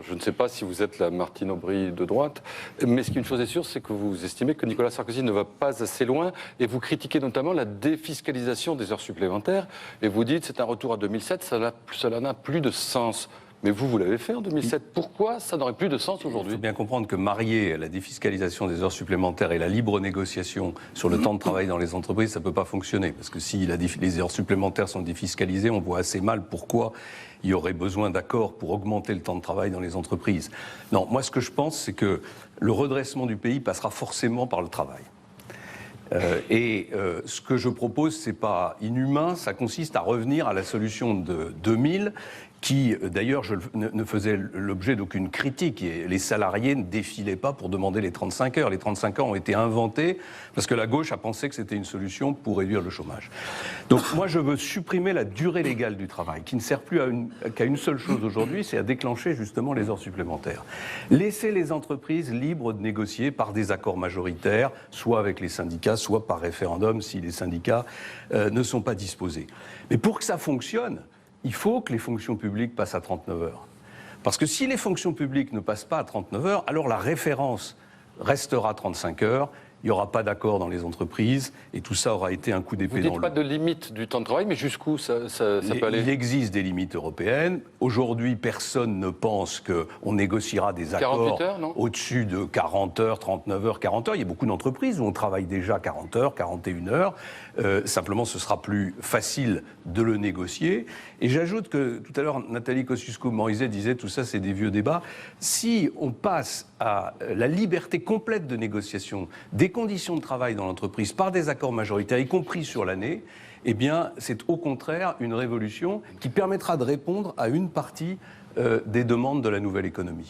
je ne sais pas si vous êtes la Martine Aubry de droite, mais ce qu'une chose est sûre, c'est que vous estimez que Nicolas Sarkozy ne va pas assez loin et vous critiquez notamment la défiscalisation des heures supplémentaires et vous dites c'est un retour à 2007, cela n'a plus de sens. Mais vous l'avez fait en 2007. Pourquoi ça n'aurait plus de sens aujourd'hui? Il faut bien comprendre que marier la défiscalisation des heures supplémentaires et la libre négociation sur le temps de travail dans les entreprises, ça ne peut pas fonctionner. Parce que si les heures supplémentaires sont défiscalisées, on voit assez mal pourquoi il y aurait besoin d'accords pour augmenter le temps de travail dans les entreprises. Non, moi ce que je pense, c'est que le redressement du pays passera forcément par le travail. Ce que je propose, c'est pas inhumain, ça consiste à revenir à la solution de 2000, qui d'ailleurs ne faisait l'objet d'aucune critique. Et les salariés ne défilaient pas pour demander les 35 heures. Les 35 heures ont été inventés parce que la gauche a pensé que c'était une solution pour réduire le chômage. Donc moi, je veux supprimer la durée légale du travail, qui ne sert plus qu'à une seule chose aujourd'hui, c'est à déclencher justement les heures supplémentaires. Laisser les entreprises libres de négocier par des accords majoritaires, soit avec les syndicats, soit par référendum si les syndicats ne sont pas disposés. Mais pour que ça fonctionne, il faut que les fonctions publiques passent à 39 heures. Parce que si les fonctions publiques ne passent pas à 39 heures, alors la référence restera 35 heures, il n'y aura pas d'accord dans les entreprises, et tout ça aura été un coup d'épée dans le... Vous dites pas de limite du temps de travail, mais jusqu'où ça peut aller? Il existe des limites européennes. Aujourd'hui, personne ne pense qu'on négociera des accords au-dessus de 40 heures, 39 heures, 40 heures. Il y a beaucoup d'entreprises où on travaille déjà 40 heures, 41 heures. Simplement, ce sera plus facile de le négocier. Et j'ajoute que, tout à l'heure, Nathalie Kosciusko-Morizet disait tout ça, c'est des vieux débats. Si on passe à la liberté complète de négociation des conditions de travail dans l'entreprise par des accords majoritaires, y compris sur l'année, eh bien, c'est au contraire une révolution qui permettra de répondre à une partie des demandes de la nouvelle économie.